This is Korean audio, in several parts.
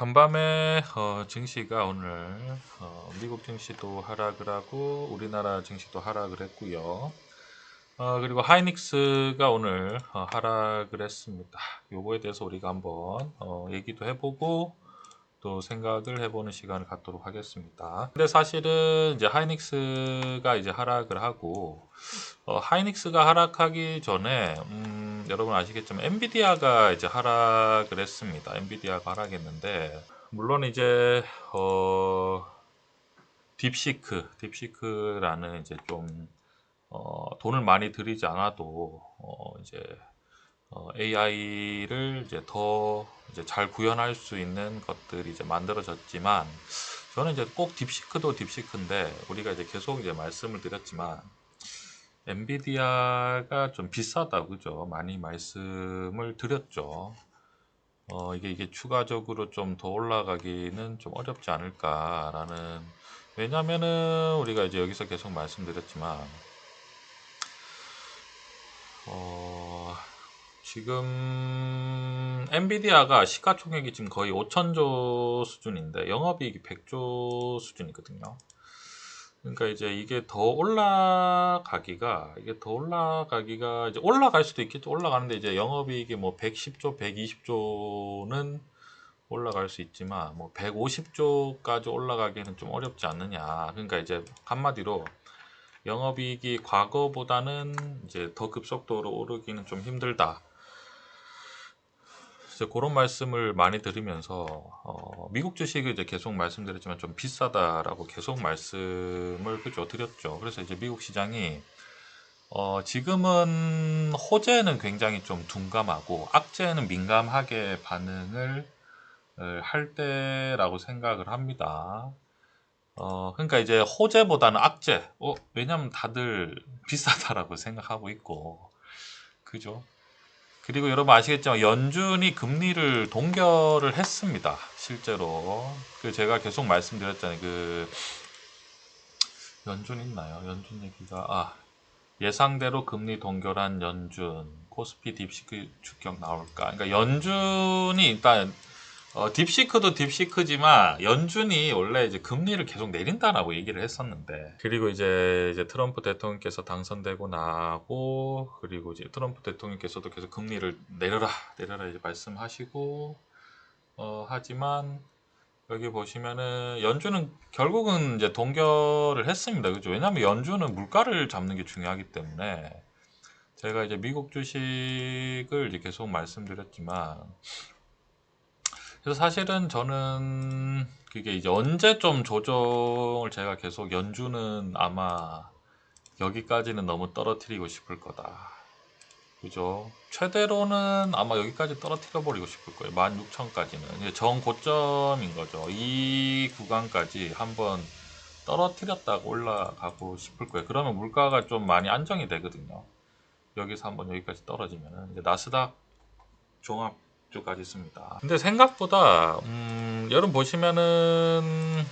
간밤에 증시가 오늘 미국 증시도 하락을 하고 우리나라 증시도 하락을 했고요. 그리고 하이닉스가 오늘 하락을 했습니다. 요거에 대해서 우리가 한번 얘기도 해보고 또 생각을 해보는 시간을 갖도록 하겠습니다. 근데 사실은 이제 하이닉스가 이제 하락을 하고 하이닉스가 하락하기 전에 여러분 아시겠지만 엔비디아가 이제 하락을 했습니다. 엔비디아가 하락했는데 물론 이제 딥시크라는 이제 좀 돈을 많이 들이지 않아도 이제 AI를 이제 더 이제 잘 구현할 수 있는 것들이 이제 만들어졌지만 저는 이제 꼭 딥시크도 딥시크인데 우리가 이제 계속 이제 말씀을 드렸지만 엔비디아가 좀 비싸다 그죠? 많이 말씀을 드렸죠. 이게 추가적으로 좀 더 올라가기는 좀 어렵지 않을까라는, 왜냐면은 우리가 이제 여기서 계속 말씀드렸지만 지금 엔비디아가 시가총액이 지금 거의 5천조 수준인데 영업이익이 100조 수준이거든요. 그러니까 이제 이게 더 올라가기가 이제 올라갈 수도 있겠죠. 올라가는데 이제 영업이익이 뭐 110조, 120조는 올라갈 수 있지만 뭐 150조까지 올라가기는 좀 어렵지 않느냐. 그러니까 이제 한마디로 영업이익이 과거보다는 이제 더 급속도로 오르기는 좀 힘들다. 이제 그런 말씀을 많이 들으면서 미국 주식을 이제 계속 말씀드렸지만 좀 비싸다라고 계속 말씀을 그죠 드렸죠. 그래서 이제 미국 시장이 지금은 호재는 굉장히 좀 둔감하고 악재는 민감하게 반응을 할 때라고 생각을 합니다. 그러니까 이제 호재보다는 악재. 왜냐면 다들 비싸다라고 생각하고 있고, 그죠? 그리고 여러분 아시겠지만 연준이 금리를 동결을 했습니다. 실제로. 그 제가 계속 말씀드렸잖아요. 그 연준 있나요? 연준 얘기가 예상대로 금리 동결한 연준, 코스피 딥시크 주격 나올까? 그러니까 연준이 일단 딥시크도 딥시크지만 연준이 원래 이제 금리를 계속 내린다라고 얘기를 했었는데, 그리고 이제 트럼프 대통령께서 당선되고 나고, 그리고 이제 트럼프 대통령께서도 계속 금리를 내려라 이제 말씀하시고 하지만 여기 보시면은 연준은 결국은 이제 동결을 했습니다. 그죠? 왜냐하면 연준은 물가를 잡는 게 중요하기 때문에. 제가 이제 미국 주식을 이제 계속 말씀드렸지만, 그래서 사실은 저는 그게 이제 언제 좀 조정을 제가 계속 연준은 아마 여기까지는 너무 떨어뜨리고 싶을 거다. 그죠? 최대로는 아마 여기까지 떨어뜨려 버리고 싶을 거예요. 16,000까지는. 정고점인 거죠. 이 구간까지 한번 떨어뜨렸다가 올라가고 싶을 거예요. 그러면 물가가 좀 많이 안정이 되거든요. 여기서 한번 여기까지 떨어지면은 이제 나스닥 종합주까지 있습니다. 근데 생각보다 여러분 보시면은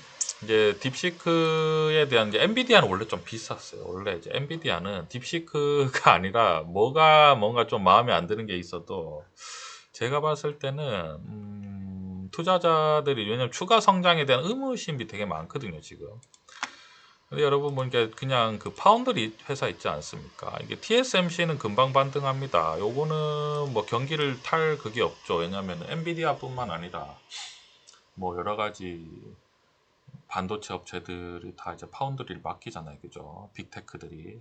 이제 딥시크에 대한 이제 엔비디아는 원래 좀 비쌌어요. 원래 이제 엔비디아는 딥시크가 아니라 뭔가 좀 마음에 안 드는 게 있어도 제가 봤을 때는 투자자들이, 왜냐면 추가 성장에 대한 의무심이 되게 많거든요 지금. 근데 여러분 보니까 그냥 그 파운드리 회사 있지 않습니까? 이게 TSMC는 금방 반등합니다. 요거는 뭐 경기를 탈 그게 없죠. 왜냐하면 엔비디아뿐만 아니라 뭐 여러 가지 반도체 업체들이 다 이제 파운드리를 맡기잖아요, 그죠? 빅테크들이.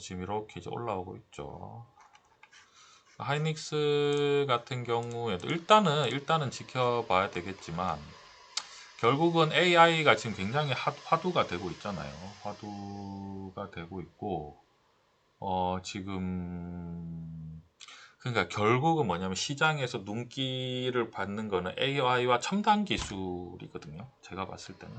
지금 이렇게 이제 올라오고 있죠. 하이닉스 같은 경우에도 일단은 지켜봐야 되겠지만, 결국은 AI가 지금 굉장히 화두가 되고 있잖아요. 화두가 되고 있고, 지금, 그러니까 결국은 뭐냐면 시장에서 눈길을 받는 거는 AI와 첨단 기술이거든요. 제가 봤을 때는.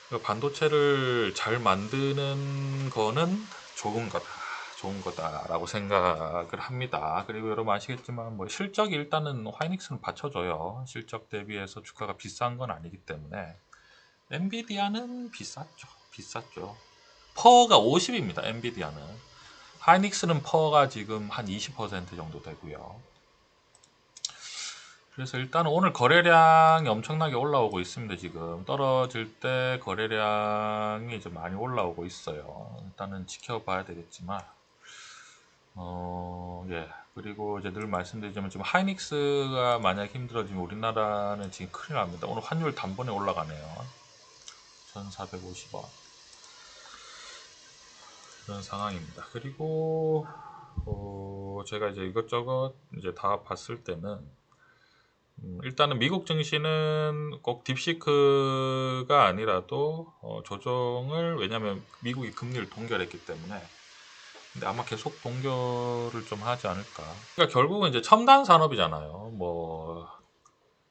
그러니까 반도체를 잘 만드는 거는 좋은 거다라고 생각을 합니다. 그리고 여러분 아시겠지만 뭐 실적이 일단은 하이닉스는 받쳐줘요. 실적 대비해서 주가가 비싼 건 아니기 때문에. 엔비디아는 비쌌죠. 퍼가 50입니다. 엔비디아는. 하이닉스는 퍼가 지금 한 20% 정도 되고요. 그래서 일단 오늘 거래량이 엄청나게 올라오고 있습니다. 지금 떨어질 때 거래량이 이제 많이 올라오고 있어요. 일단은 지켜봐야 되겠지만 예. 그리고 이제 늘 말씀드리지만 지금 하이닉스가 만약 힘들어지면 우리나라는 지금 큰일 납니다. 오늘 환율 단번에 올라가네요. 1450원. 그런 상황입니다. 그리고 제가 이제 이것저것 이제 다 봤을 때는 일단은 미국 증시는 꼭 딥시크가 아니라도 조정을, 왜냐하면 미국이 금리를 동결했기 때문에, 근데 아마 계속 동결을 좀 하지 않을까. 그러니까 결국은 이제 첨단 산업이잖아요. 뭐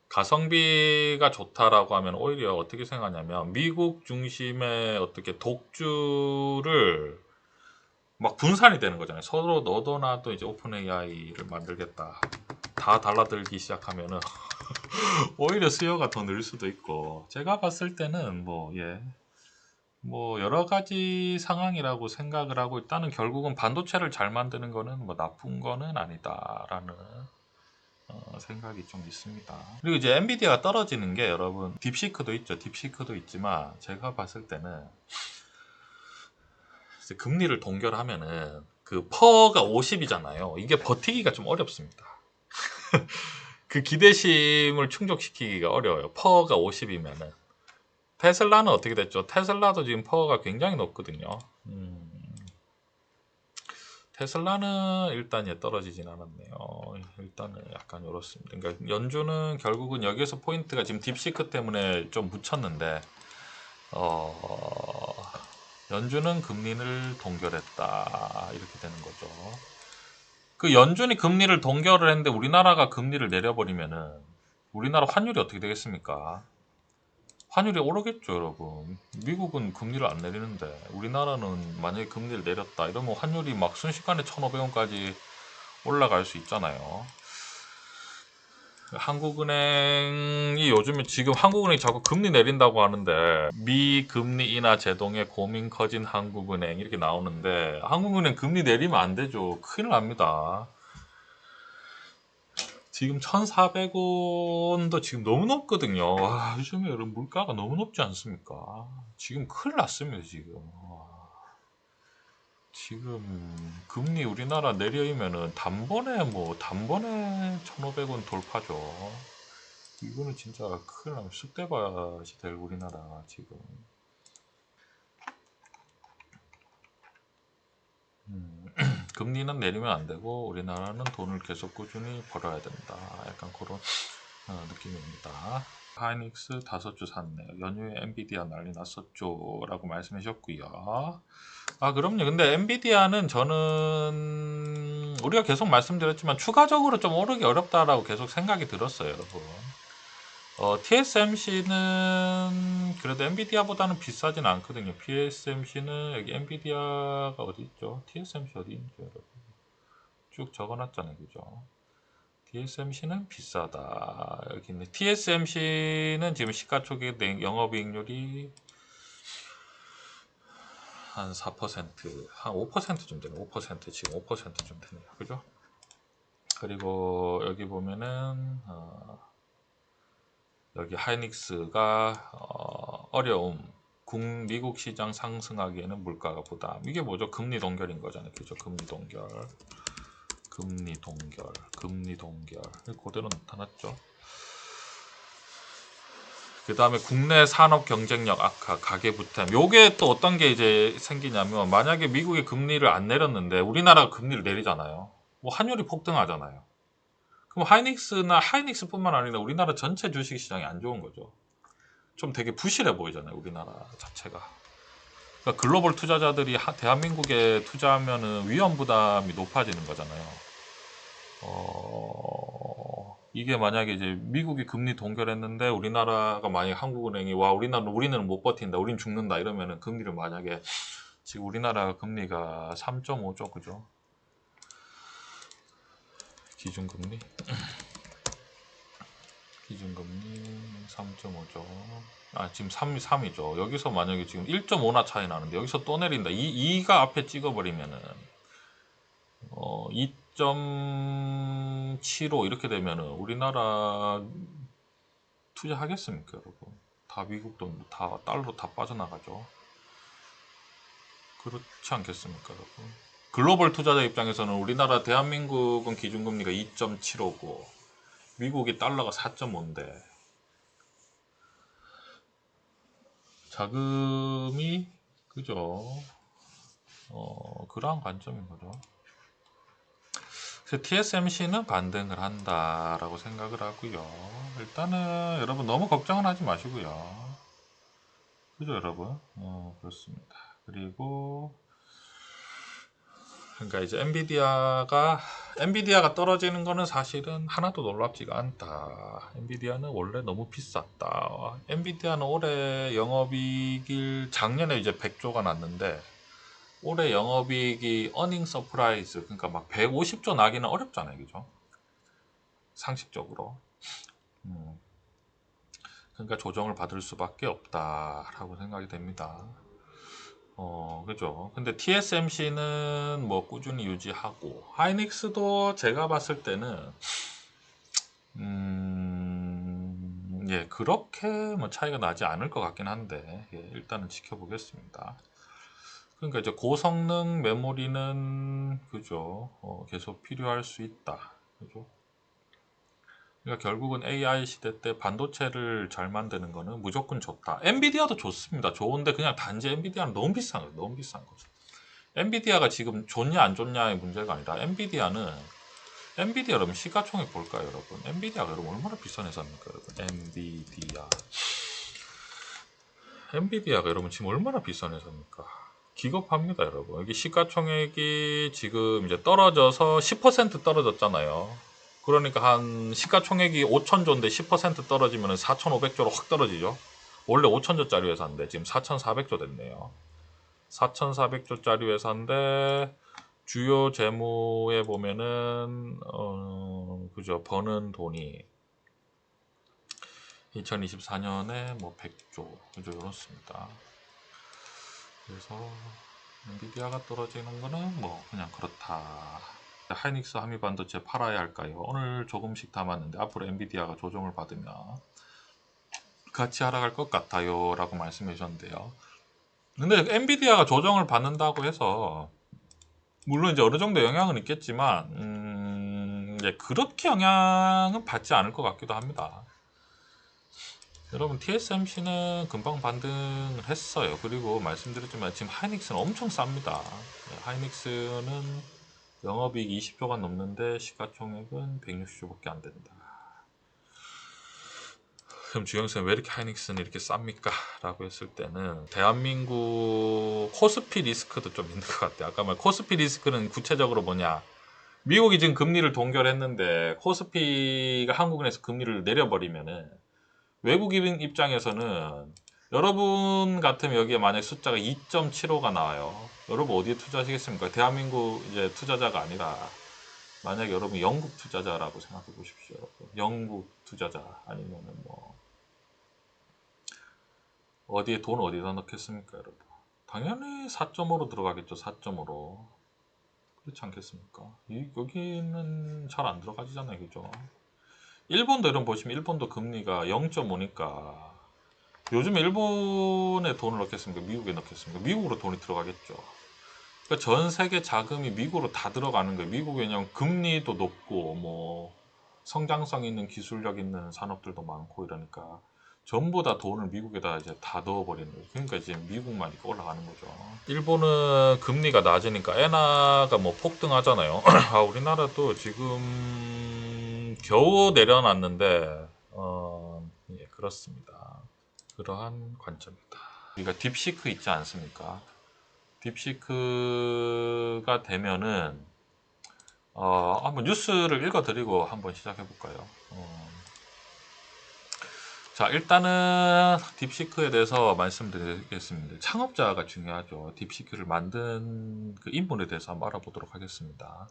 가성비가 좋다라고 하면 오히려 어떻게 생각하냐면 미국 중심의 어떻게 독주를 막 분산이 되는 거잖아요. 서로 너도 나도 이제 오픈 AI를 만들겠다. 다 달라들기 시작하면은 오히려 수요가 더 늘 수도 있고, 제가 봤을 때는 뭐 여러 가지 상황이라고 생각을 하고, 일단은 결국은 반도체를 잘 만드는 거는 뭐 나쁜 거는 아니다라는 생각이 좀 있습니다. 그리고 이제 엔비디아가 떨어지는 게, 여러분 딥시크도 있죠. 딥시크도 있지만 제가 봤을 때는 이제 금리를 동결하면은 그 퍼가 50이잖아요. 이게 버티기가 좀 어렵습니다. 그 기대심을 충족시키기가 어려워요. 퍼가 50이면은. 테슬라는 어떻게 됐죠? 테슬라도 지금 퍼가 굉장히 높거든요. 테슬라는 일단 떨어지진 않았네요. 일단은 약간 이렇습니다. 그러니까 연준은 결국은 여기에서 포인트가 지금 딥시크 때문에 좀 묻혔는데, 연준은 금리를 동결했다 이렇게 되는 거죠. 그 연준이 금리를 동결을 했는데 우리나라가 금리를 내려버리면은 우리나라 환율이 어떻게 되겠습니까? 환율이 오르겠죠, 여러분. 미국은 금리를 안 내리는데 우리나라는 만약에 금리를 내렸다 이러면 환율이 막 순식간에 1,500원까지 올라갈 수 있잖아요. 한국은행이 요즘에, 지금 한국은행이 자꾸 금리 내린다고 하는데, 미금리 인하 제동에 고민 커진 한국은행 이렇게 나오는데, 한국은행 금리 내리면 안 되죠. 큰일 납니다. 지금 1,400원도 지금 너무 높거든요. 와, 요즘에 여러분 물가가 너무 높지 않습니까? 지금 큰일 났습니다, 지금. 지금 금리 우리나라 내려이면은 단번에 1,500원 돌파죠. 이거는 진짜 큰일 나면 쑥대밭이 될 우리나라 지금. 금리는 내리면 안 되고 우리나라는 돈을 계속 꾸준히 벌어야 된다. 약간 그런 느낌입니다. 하이닉스 5주 샀네요. 연휴에 엔비디아 난리 났었죠 라고 말씀해 주셨고요. 그럼요. 근데 엔비디아는 저는 우리가 계속 말씀드렸지만 추가적으로 좀 오르기 어렵다라고 계속 생각이 들었어요, 여러분. TSMC는 그래도 엔비디아보다는 비싸진 않거든요. TSMC는 여기 엔비디아가 어디 있죠? TSMC 어디 있죠, 여러분? 쭉 적어놨잖아요, 그죠? TSMC는 비싸다. 여기 있네. TSMC는 지금 시가총액 영업이익률이 한 4%, 한 5%좀 되네. 5% 지금 5%좀 되네요, 그죠? 그리고 여기 보면은 여기 하이닉스가 어려움, 미국 시장 상승하기에는 물가가 부담. 이게 뭐죠? 금리 동결인 거잖아요, 그죠? 금리 동결. 그대로 나타났죠. 그 다음에 국내 산업 경쟁력 악화, 가계부담. 요게 또 어떤 게 이제 생기냐면, 만약에 미국이 금리를 안 내렸는데 우리나라가 금리를 내리잖아요. 뭐 환율이 폭등하잖아요. 그럼 하이닉스뿐만 아니라 우리나라 전체 주식시장이 안 좋은 거죠. 좀 되게 부실해 보이잖아요, 우리나라 자체가. 그러니까 글로벌 투자자들이 대한민국에 투자하면은 위험 부담이 높아지는 거잖아요. 이게 만약에 이제 미국이 금리 동결했는데 우리나라가 만약에 한국은행이 우리는 못 버틴다, 우린 죽는다 이러면은 금리를 만약에, 지금 우리나라 금리가 3.5죠, 그죠? 기준금리 3.5죠. 지금 3이죠. 여기서 만약에 지금 1.5나 차이 나는데 여기서 또 내린다. 2가 앞에 찍어버리면은 2.75 이렇게 되면은 우리나라 투자하겠습니까, 여러분? 다 미국 돈, 다 달러로 다 빠져나가죠. 그렇지 않겠습니까, 여러분? 글로벌 투자자 입장에서는 우리나라 대한민국은 기준금리가 2.75고 미국이 달러가 4.5인데 자금이 그죠? 그러한 관점인 거죠. 그래서 TSMC는 반등을 한다라고 생각을 하고요. 일단은 여러분 너무 걱정은 하지 마시고요. 그죠, 여러분? 그렇습니다. 그리고 그러니까 이제 엔비디아가 떨어지는 거는 사실은 하나도 놀랍지가 않다. 엔비디아는 원래 너무 비쌌다. 엔비디아는 올해 영업이익을 작년에 이제 100조가 났는데 올해 영업이익이 어닝 서프라이즈 그러니까 막 150조 나기는 어렵잖아요, 그죠? 상식적으로. 그러니까 조정을 받을 수밖에 없다라고 생각이 됩니다. 그죠. 근데 TSMC는 뭐 꾸준히 유지하고, 하이닉스도 제가 봤을 때는, 예, 그렇게 뭐 차이가 나지 않을 것 같긴 한데, 예, 일단은 지켜보겠습니다. 그러니까 이제 고성능 메모리는, 그죠, 계속 필요할 수 있다. 그죠. 그러니까 결국은 AI 시대 때 반도체를 잘 만드는 거는 무조건 좋다. 엔비디아도 좋습니다. 좋은데 그냥 단지 엔비디아는 너무 비싼 거예요. 너무 비싼 거죠. 엔비디아가 지금 좋냐 안 좋냐의 문제가 아니라 엔비디아 여러분 시가총액 볼까요, 여러분? 엔비디아가 여러분 얼마나 비싼 회사입니까, 여러분? 엔비디아가 여러분 지금 얼마나 비싼 회사입니까? 기겁합니다, 여러분. 여기 시가총액이 지금 이제 떨어져서 10% 떨어졌잖아요. 그러니까 한 시가총액이 5천조인데 10% 떨어지면 4,500조로 확 떨어지죠. 원래 5천조짜리 회사인데 지금 4,400조 됐네요. 4,400조짜리 회사인데 주요 재무에 보면은 그죠, 버는 돈이 2024년에 뭐 100조 그죠, 이렇습니다. 그래서 엔비디아가 떨어지는 거는 뭐 그냥 그렇다. 하이닉스 한미반도체 팔아야 할까요? 오늘 조금씩 담았는데 앞으로 엔비디아가 조정을 받으면 같이 하락할 것 같아요 라고 말씀해 주셨는데요. 근데 엔비디아가 조정을 받는다고 해서 물론 이제 어느 정도 영향은 있겠지만 이제 그렇게 영향은 받지 않을 것 같기도 합니다. 여러분 TSMC는 금방 반등을 했어요. 그리고 말씀드렸지만 지금 하이닉스는 엄청 쌉니다. 하이닉스는 영업이익 20조가 넘는데 시가총액은 160조밖에 안 된다. 그럼 주영쌤 왜 이렇게 하이닉스는 이렇게 쌉니까? 라고 했을 때는 대한민국 코스피 리스크도 좀 있는 것 같아요. 아까 말 코스피 리스크는 구체적으로 뭐냐? 미국이 지금 금리를 동결했는데 코스피가 한국은행에서 금리를 내려버리면은 외국인 입장에서는 여러분 같으면 여기에 만약 숫자가 2.75가 나와요. 여러분 어디에 투자하시겠습니까? 대한민국 이제 투자자가 아니라 만약 여러분 영국 투자자라고 생각해 보십시오. 여러분. 영국 투자자 아니면은 뭐 어디에 돈 어디다 넣겠습니까, 여러분? 당연히 4.5로 들어가겠죠. 4.5로. 그렇지 않겠습니까? 여기는 잘 안 들어가지잖아요. 그죠? 일본도 이런 보시면 일본도 금리가 0.5니까 요즘에 일본에 돈을 넣겠습니까? 미국에 넣겠습니까? 미국으로 돈이 들어가겠죠. 그러니까 전 세계 자금이 미국으로 다 들어가는 거예요. 미국에 그냥 금리도 높고 뭐 성장성 있는 기술력 있는 산업들도 많고 이러니까 전부 다 돈을 미국에다 이제 다 넣어버리는 거죠. 그러니까 이제 미국만 이렇게 올라가는 거죠. 일본은 금리가 낮으니까 엔화가 뭐 폭등하잖아요. 아, 우리나라도 지금 겨우 내려놨는데 예, 그렇습니다. 그러한 관점입니다. 우리가 딥시크 있지 않습니까? 딥시크가 되면은 한번 뉴스를 읽어드리고 한번 시작해 볼까요? 자, 일단은 딥시크에 대해서 말씀드리겠습니다. 창업자가 중요하죠. 딥시크를 만든 그 인물에 대해서 한번 알아보도록 하겠습니다.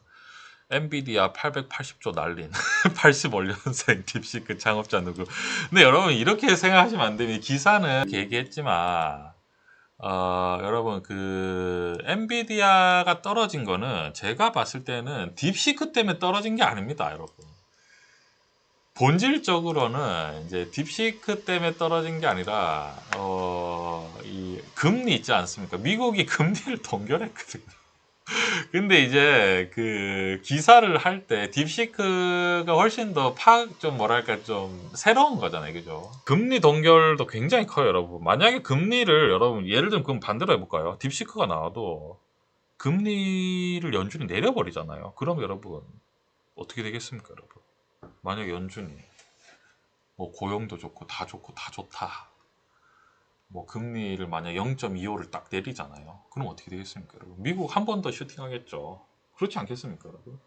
엔비디아 880조 날린 85년생 딥시크 창업자 누구? 근데 여러분 이렇게 생각하시면 안 됩니다. 기사는 이렇게 얘기했지만 여러분 그 엔비디아가 떨어진 거는 제가 봤을 때는 딥시크 때문에 떨어진 게 아닙니다, 여러분. 본질적으로는 이제 딥시크 때문에 떨어진 게 아니라 이 금리 있지 않습니까? 미국이 금리를 동결했거든요. 근데 이제 그 기사를 할 때 딥시크가 훨씬 더 좀 뭐랄까 좀 새로운 거잖아요. 그죠? 금리 동결도 굉장히 커요, 여러분. 만약에 금리를 여러분 예를 들면 그럼 반대로 해볼까요? 딥시크가 나와도 금리를 연준이 내려버리잖아요. 그럼 여러분 어떻게 되겠습니까, 여러분? 만약에 연준이 뭐 고용도 좋고 다 좋고 다 좋다. 뭐 금리를 만약 0.25를 딱 내리잖아요. 그럼 어떻게 되겠습니까, 여러분? 미국 한 번 더 슈팅하겠죠. 그렇지 않겠습니까, 여러분?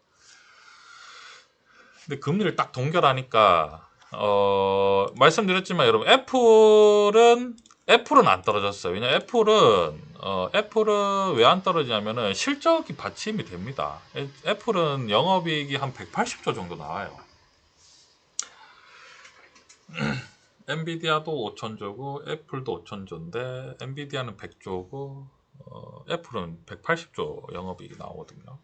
근데 금리를 딱 동결하니까 말씀드렸지만 여러분 애플은 안 떨어졌어요. 왜냐 애플은 왜 안 떨어지냐면은 실적이 받침이 됩니다. 애플은 영업이익이 한 180조 정도 나와요. 엔비디아도 5천조고 애플도 5천조인데 엔비디아는 100조고 애플은 180조 영업이익이 나오거든요.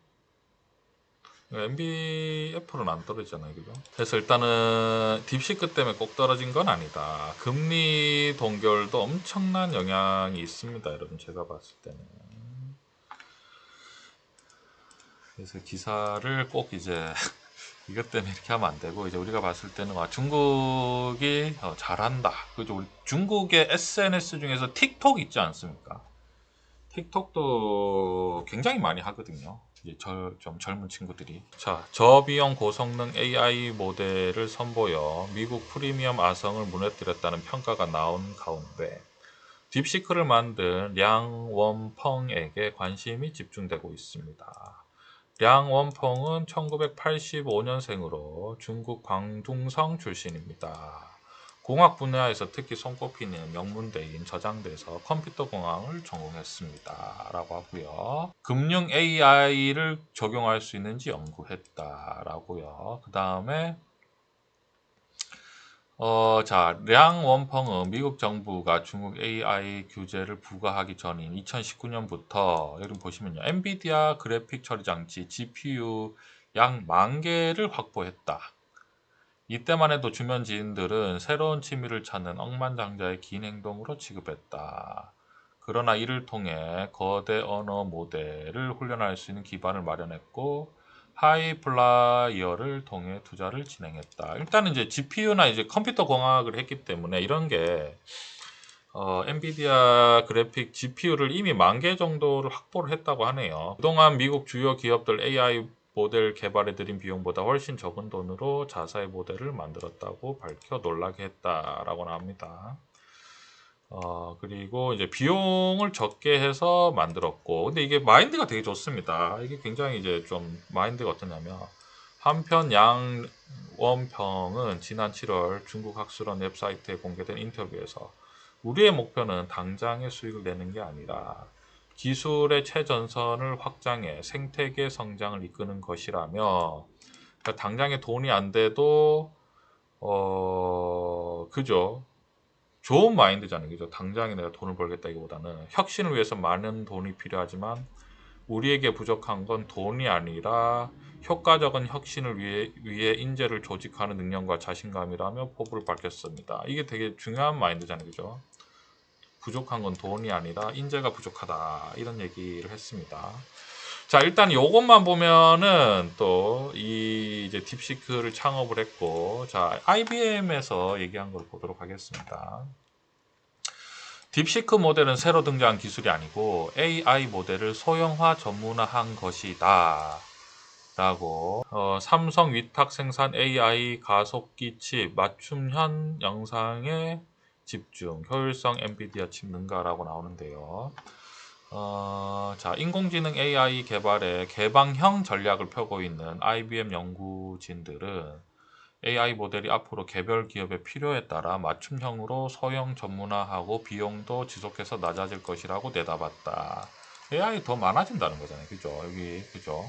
애플은 안 떨어지잖아요, 그죠? 그래서 일단은 딥시크 때문에 꼭 떨어진 건 아니다. 금리 동결도 엄청난 영향이 있습니다, 여러분. 제가 봤을 때는. 그래서 기사를 꼭 이제 이것 때문에 이렇게 하면 안 되고, 이제 우리가 봤을 때는 중국이 잘한다. 그죠? 우리 중국의 SNS 중에서 틱톡 있지 않습니까? 틱톡도 굉장히 많이 하거든요. 이제 좀 젊은 친구들이. 자, 저비용 고성능 AI 모델을 선보여 미국 프리미엄 아성을 무너뜨렸다는 평가가 나온 가운데 딥시크를 만든 량원펑에게 관심이 집중되고 있습니다. 량원펑은 1985년생으로 중국 광둥성 출신입니다. 공학 분야에서 특히 손꼽히는 명문대인 저장대에서 컴퓨터 공학을 전공했습니다. 라고 하고요. 금융 AI를 적용할 수 있는지 연구했다. 라고요. 그 다음에 량원펑은 미국 정부가 중국 AI 규제를 부과하기 전인 2019년부터 여기 보시면요. 엔비디아 그래픽 처리 장치 GPU 약 10,000개를 확보했다. 이때만 해도 주변 지인들은 새로운 취미를 찾는 억만장자의 긴 행동으로 취급했다. 그러나 이를 통해 거대 언어 모델을 훈련할 수 있는 기반을 마련했고 하이플라이어를 통해 투자를 진행했다. 일단은 이제 GPU나 이제 컴퓨터 공학을 했기 때문에 이런 게 엔비디아 그래픽 GPU를 이미 10,000개 정도를 확보를 했다고 하네요. 그동안 미국 주요 기업들 AI 모델 개발에 들인 비용보다 훨씬 적은 돈으로 자사의 모델을 만들었다고 밝혀 놀라게 했다라고 합니다. 그리고 이제 비용을 적게 해서 만들었고, 근데 이게 마인드가 되게 좋습니다. 이게 굉장히 이제 좀 마인드가 어떠냐면, 한편 양원평은 지난 7월 중국 학술원 웹사이트에 공개된 인터뷰에서 우리의 목표는 당장의 수익을 내는 게 아니라 기술의 최전선을 확장해 생태계 성장을 이끄는 것이라며, 그러니까 당장에 돈이 안 돼도 그죠? 좋은 마인드잖아요. 그죠? 당장에 내가 돈을 벌겠다기보다는 혁신을 위해서 많은 돈이 필요하지만 우리에게 부족한 건 돈이 아니라 효과적인 혁신을 위해 인재를 조직하는 능력과 자신감이라며 포부를 밝혔습니다. 이게 되게 중요한 마인드잖아요. 그죠? 부족한 건 돈이 아니라 인재가 부족하다. 이런 얘기를 했습니다. 자, 일단 요것만 보면은 또 이 이제 딥시크를 창업을 했고, 자, IBM에서 얘기한 걸 보도록 하겠습니다. 딥시크 모델은 새로 등장한 기술이 아니고 AI 모델을 소형화 전문화한 것이다. 라고 삼성 위탁 생산 AI 가속기 칩 맞춤형 영상에 집중 효율성 엔비디아 칩 능가라고 나오는데요. 자, 인공지능 AI 개발에 개방형 전략을 펴고 있는 IBM 연구진들은 AI 모델이 앞으로 개별 기업의 필요에 따라 맞춤형으로 소형 전문화하고 비용도 지속해서 낮아질 것이라고 내다봤다. AI 더 많아진다는 거잖아요. 그죠? 여기, 그죠?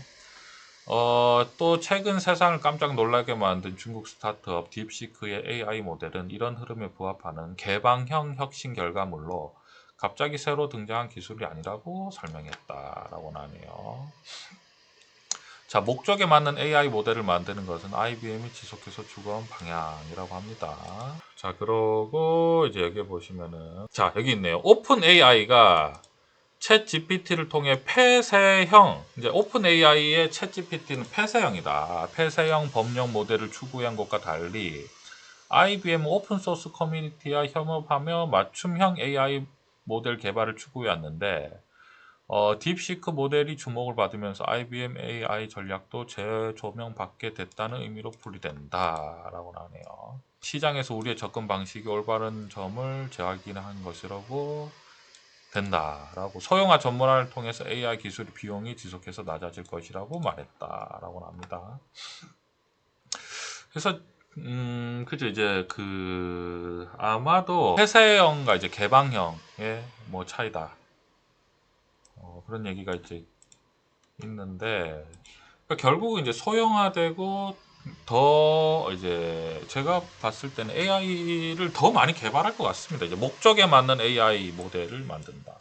또 최근 세상을 깜짝 놀라게 만든 중국 스타트업 딥시크의 AI 모델은 이런 흐름에 부합하는 개방형 혁신 결과물로 갑자기 새로 등장한 기술이 아니라고 설명했다라고 하네요. 자, 목적에 맞는 AI 모델을 만드는 것은 IBM이 지속해서 추구한 방향이라고 합니다. 자, 그러고 이제 여기 보시면은, 자, 여기 있네요. 오픈 AI가 챗 GPT를 통해 폐쇄형, 이제 오픈 AI의 챗 GPT는 폐쇄형이다. 폐쇄형 법령 모델을 추구한 것과 달리 IBM 오픈소스 커뮤니티와 협업하며 맞춤형 AI 모델 개발을 추구해왔는데, 딥시크 모델이 주목을 받으면서 IBM AI 전략도 재조명받게 됐다는 의미로 풀이된다라고 하네요. 시장에서 우리의 접근 방식이 올바른 점을 재확인한 것이라고 된다라고, 소형화 전문화를 통해서 AI 기술 비용이 지속해서 낮아질 것이라고 말했다라고 합니다. 그래서 그죠, 이제 아마도 폐쇄형과 이제 개방형의 뭐 차이다. 그런 얘기가 이제 있는데, 그러니까 결국은 이제 소형화되고 더 이제 제가 봤을 때는 AI를 더 많이 개발할 것 같습니다. 이제 목적에 맞는 AI 모델을 만든다.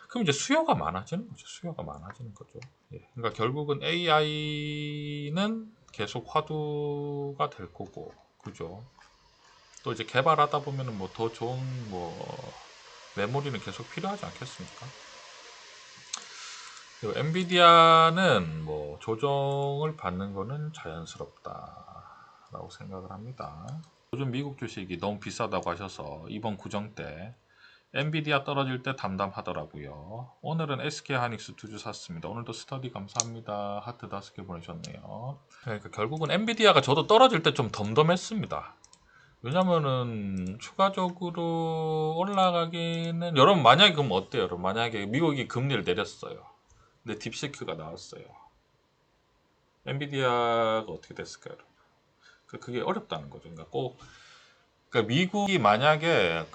그럼 이제 수요가 많아지는 거죠. 수요가 많아지는 거죠. 예. 그러니까 결국은 AI는 계속 화두가 될 거고, 그죠? 또 이제 개발하다 보면은 뭐 더 좋은 뭐 메모리는 계속 필요하지 않겠습니까? 그리고 엔비디아는 뭐 조정을 받는 거는 자연스럽다라고 생각을 합니다. 요즘 미국 주식이 너무 비싸다고 하셔서 이번 구정 때 엔비디아 떨어질 때 담담하더라고요. 오늘은 SK 하이닉스 2주 샀습니다. 오늘도 스터디 감사합니다. 하트 5개 보내셨네요. 그러니까 결국은 엔비디아가 저도 떨어질 때 좀 덤덤했습니다. 왜냐면은 추가적으로 올라가기는, 여러분 만약에 그럼 어때요? 여러분 만약에 미국이 금리를 내렸어요. 근데 딥시크가 나왔어요. 엔비디아가 어떻게 됐을까요? 그게 어렵다는 거죠. 그러니까 그러니까 미국이 만약에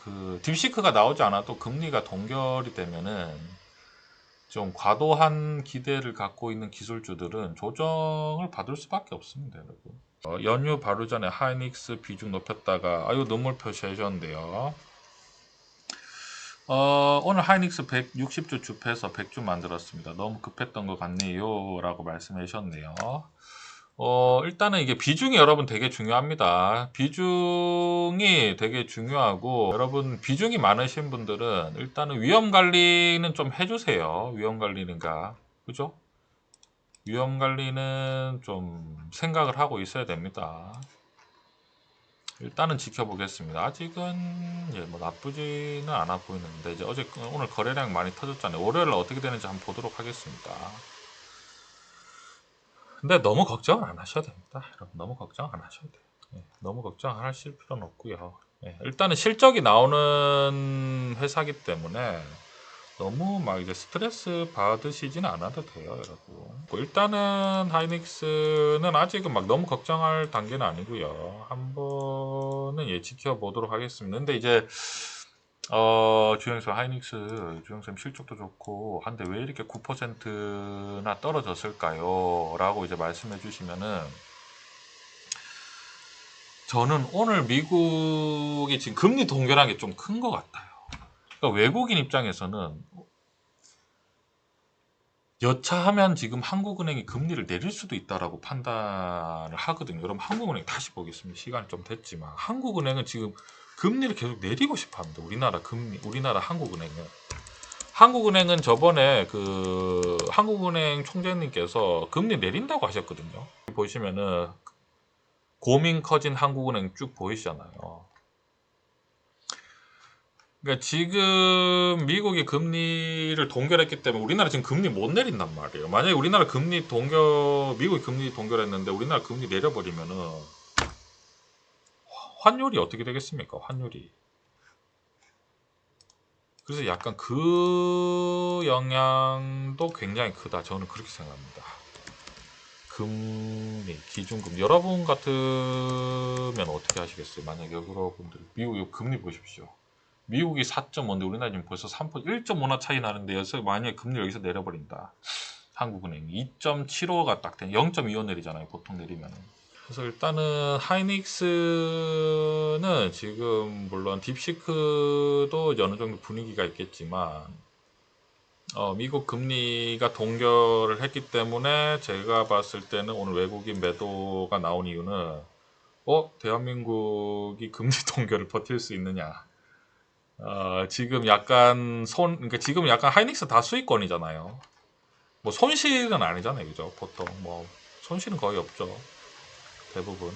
딥시크가 나오지 않아도 금리가 동결이 되면은 좀 과도한 기대를 갖고 있는 기술주들은 조정을 받을 수밖에 없습니다, 여러분. 연휴 바로 전에 하이닉스 비중 높였다가 아유 눈물 표시하셨는데요. 오늘 하이닉스 160주 주패해서 100주 만들었습니다. 너무 급했던 것 같네요 라고 말씀해 주셨네요. 일단은 이게 비중이 여러분 되게 중요합니다. 비중이 되게 중요하고, 여러분 비중이 많으신 분들은 일단은 위험 관리는 좀 해주세요. 위험 관리는가, 그죠? 위험 관리는 좀 생각을 하고 있어야 됩니다. 일단은 지켜보겠습니다. 아직은 뭐 나쁘지는 않아 보이는데, 이제 오늘 거래량 많이 터졌잖아요. 월요일 날 어떻게 되는지 한번 보도록 하겠습니다. 근데 너무 걱정은 안 하셔도 됩니다. 여러분 너무 걱정 안 하셔도 돼요. 예, 너무 걱정 하실 필요는 없고요. 예, 일단은 실적이 나오는 회사기 때문에 너무 막 이제 스트레스 받으시지는 않아도 돼요, 여러분. 뭐 일단은 하이닉스는 아직은 막 너무 걱정할 단계는 아니고요. 한번은 지켜보도록 하겠습니다. 근데 이제 주영쌤 하이닉스 주영쌤 실적도 좋고 한데 왜 이렇게 9%나 떨어졌을까요? 라고 이제 말씀해 주시면은, 저는 오늘 미국이 지금 금리 동결한 게 좀 큰 것 같아요. 그러니까 외국인 입장에서는 여차하면 지금 한국은행이 금리를 내릴 수도 있다라고 판단을 하거든요. 여러분 한국은행 다시 보겠습니다. 시간이 좀 됐지만 한국은행은 지금 금리를 계속 내리고 싶어 합니다. 우리나라 한국은행은 저번에 한국은행 총재님께서 금리 내린다고 하셨거든요. 보시면은 고민 커진 한국은행 쭉 보이시잖아요. 그러니까 지금 미국이 금리를 동결했기 때문에 우리나라 지금 금리 못 내린단 말이에요. 만약에 미국이 금리 동결했는데 우리나라 금리 내려버리면은 환율이 어떻게 되겠습니까? 환율이. 그래서 약간 그 영향도 굉장히 크다. 저는 그렇게 생각합니다. 기준금리. 여러분 같으면 어떻게 하시겠어요? 만약에 여러분들 미국 금리 보십시오. 미국이 4.5인데 우리나라 지금 벌써 1.5나 차이 나는데 만약에 금리 여기서 내려버린다. 한국은행이 2.75가 딱 된 0.25 내리잖아요. 보통 내리면은. 그래서 일단은 하이닉스는 지금 물론 딥시크도 어느 정도 분위기가 있겠지만 미국 금리가 동결을 했기 때문에 제가 봤을 때는 오늘 외국인 매도가 나온 이유는 대한민국이 금리 동결을 버틸 수 있느냐. 지금 약간 그러니까 지금 약간 하이닉스 다 수익권이잖아요. 뭐 손실은 아니잖아요, 그죠? 보통 뭐 손실은 거의 없죠, 대부분.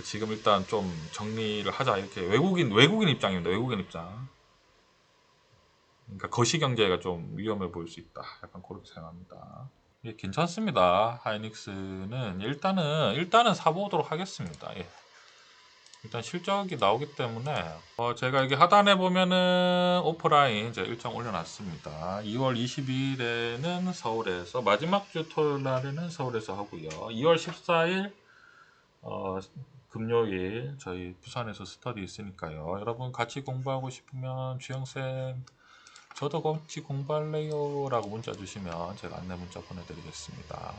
지금 일단 좀 정리를 하자 이렇게 외국인 입장입니다. 외국인 입장. 그러니까 거시 경제가 좀 위험해 보일 수 있다. 약간 그렇게 생각합니다. 예, 괜찮습니다. 하이닉스는 일단은 사보도록 하겠습니다. 예. 일단 실적이 나오기 때문에 제가 여기 하단에 보면은 오프라인 이제 일정 올려놨습니다. 2월 22일에는 서울에서 마지막 주 토요일 날에는 서울에서 하고요. 2월 14일 금요일 저희 부산에서 스터디 있으니까요. 여러분 같이 공부하고 싶으면 주영쌤 저도 같이 공부할래요 라고 문자 주시면 제가 안내 문자 보내드리겠습니다.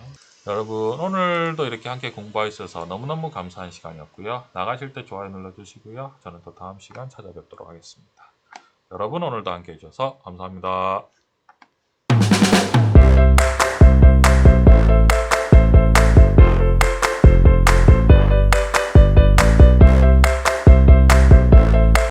여러분 오늘도 이렇게 함께 공부하셔서 너무너무 감사한 시간이었고요. 나가실 때 좋아요 눌러주시고요. 저는 또 다음 시간 찾아뵙도록 하겠습니다. 여러분 오늘도 함께 해주셔서 감사합니다.